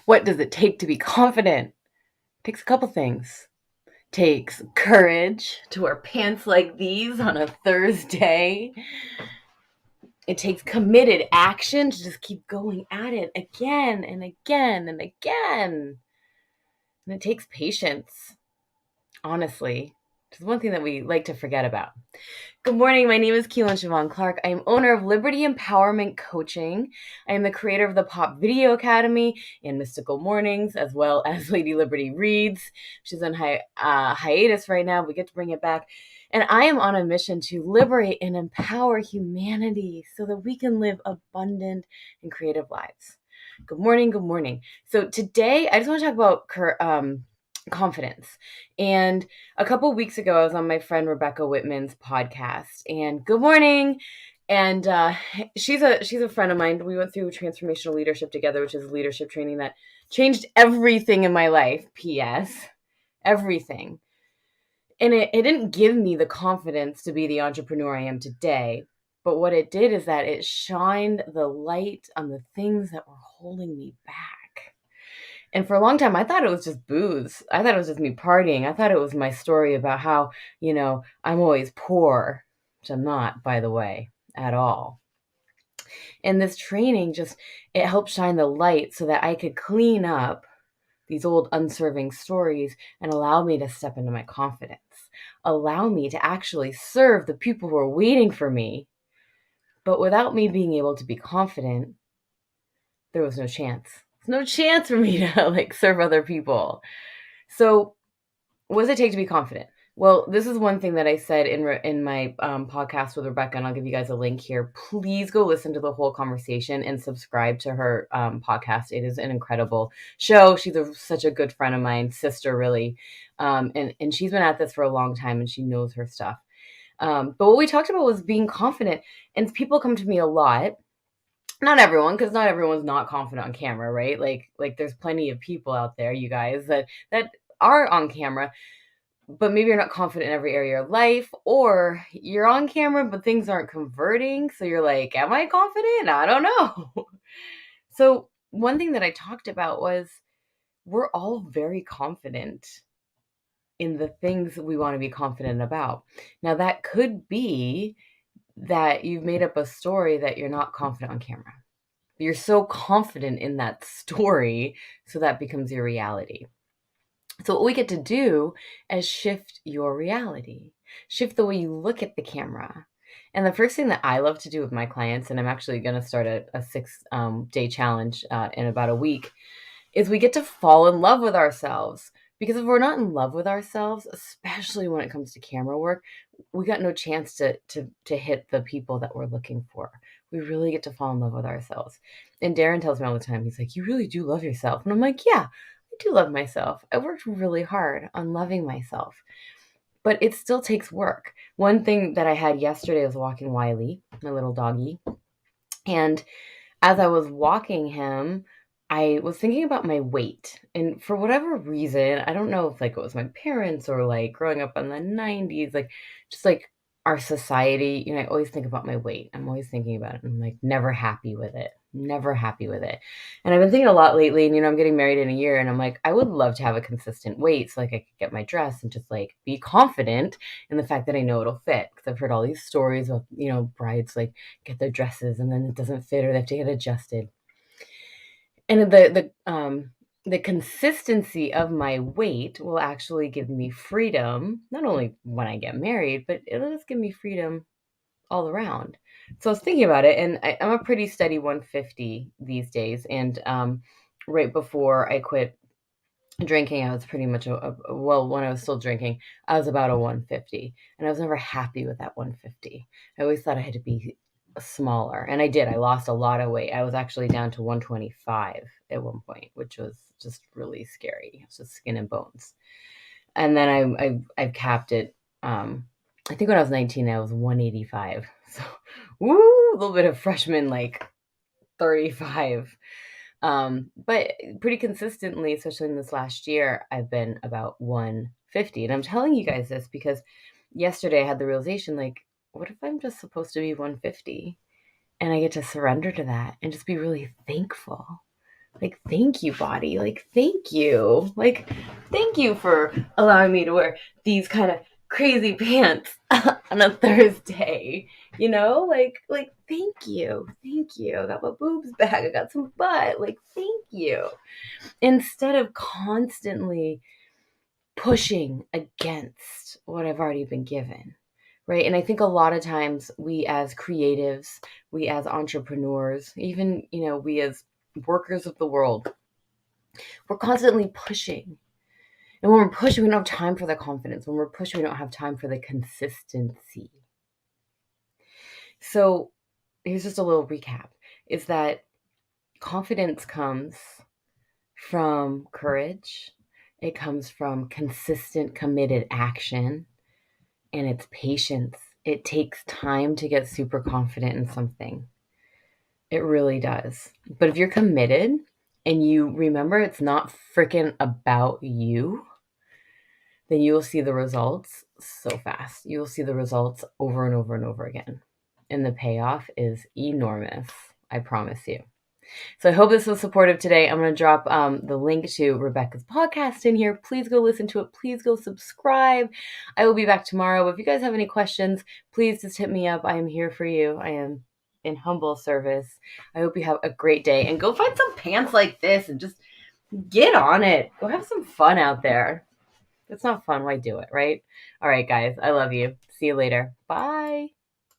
What does it take to be confident? It takes a couple things. It takes courage to wear pants like these on a Thursday. It takes committed action to just keep going at it again and again and again. And it takes patience, honestly. Which is one thing that we like to forget about. Good morning. My name is Keelan Siobhan Clark. I am owner of Liberty Empowerment Coaching. I am the creator of the Pop Video Academy and Mystical Mornings, as well as Lady Liberty Reads. She's on hiatus right now. We get to bring it back. And I am on a mission to liberate and empower humanity so that we can live abundant and creative lives. Good morning. Good morning. So today, I just want to talk about confidence. And a couple weeks ago, I was on my friend Rebecca Whitman's podcast. And good morning. And she's a friend of mine. We went through transformational leadership together, which is leadership training that changed everything in my life. P.S. Everything. And it didn't give me the confidence to be the entrepreneur I am today. But what it did is that it shined the light on the things that were holding me back. And for a long time, I thought it was just booze. I thought it was just me partying. I thought it was my story about how, I'm always poor, which I'm not, by the way, at all. And this training it helped shine the light so that I could clean up these old unserving stories and allow me to step into my confidence, allow me to actually serve the people who are waiting for me. But without me being able to be confident, there was no chance. There's no chance for me to serve other people. So what does it take to be confident? Well, this is one thing that I said in my podcast with Rebecca, and I'll give you guys a link here. Please go listen to the whole conversation and subscribe to her podcast. It is an incredible show. She's such a good friend of mine, sister, really. And she's been at this for a long time, and she knows her stuff. But what we talked about was being confident. And people come to me a lot. Not everyone, because not everyone's not confident on camera, right? Like there's plenty of people out there, you guys, that are on camera, but maybe you're not confident in every area of life, or you're on camera, but things aren't converting. So you're like, am I confident? I don't know. So one thing that I talked about was we're all very confident in the things we want to be confident about. Now, that could be that you've made up a story that you're not confident on camera. You're so confident in that story, so that becomes your reality. So what we get to do is shift your reality, shift the way you look at the camera. And the first thing that I love to do with my clients, and I'm actually going to start a 6-day challenge in about a week, is we get to fall in love with ourselves. Because if we're not in love with ourselves, especially when it comes to camera work, we got no chance to hit the people that we're looking for. We really get to fall in love with ourselves. And Darren tells me all the time, he's like, you really do love yourself. And I'm like, yeah, I do love myself. I worked really hard on loving myself, but it still takes work. One thing that I had yesterday, I was walking Wiley, my little doggy. And as I was walking him, I was thinking about my weight. And for whatever reason, I don't know if it was my parents or growing up in the 90s, just our society, I always think about my weight. I'm always thinking about it. I'm never happy with it. Never happy with it. And I've been thinking a lot lately, and I'm getting married in a year, and I'm like, I would love to have a consistent weight so I could get my dress and just be confident in the fact that I know it'll fit. Because I've heard all these stories of, brides get their dresses and then it doesn't fit or they have to get adjusted. And the consistency of my weight will actually give me freedom, not only when I get married, but it'll just give me freedom all around. So I was thinking about it, and I'm a pretty steady 150 these days. And right before I quit drinking, I was pretty much when I was still drinking, I was about a 150, and I was never happy with that 150. I always thought I had to be smaller, and I did. I lost a lot of weight. I was actually down to 125 at one point, which was just really scary. It was just skin and bones. And then I've capped it. I think when I was 19, I was 185. So, a little bit of freshman, 35. But pretty consistently, especially in this last year, I've been about 150. And I'm telling you guys this because yesterday I had the realization, what if I'm just supposed to be 150 and I get to surrender to that and just be really thankful Like, thank you, body. Like, thank you. Like, thank you for allowing me to wear these kind of crazy pants on a Thursday. Like, thank you. Thank you. I got my boobs back. I got some butt. Like, thank you. Instead of constantly pushing against what I've already been given. Right. And I think a lot of times we as creatives, we as entrepreneurs, even, we as workers of the world, we're constantly pushing. And when we're pushing, we don't have time for the confidence. When we're pushing, we don't have time for the consistency. So here's just a little recap, is that confidence comes from courage. It comes from consistent, committed action, and it's patience. It takes time to get super confident in something. It really does. But if you're committed and you remember it's not freaking about you, then you will see the results so fast. You will see the results over and over and over again. And the payoff is enormous. I promise you. So I hope this was supportive today. I'm going to drop the link to Rebecca's podcast in here. Please go listen to it. Please go subscribe. I will be back tomorrow. But if you guys have any questions, please just hit me up. I am here for you. I am in humble service. I hope you have a great day. And go find some pants like this and just get on it. Go have some fun out there. If it's not fun, why do it, right? All right, guys. I love you. See you later. Bye.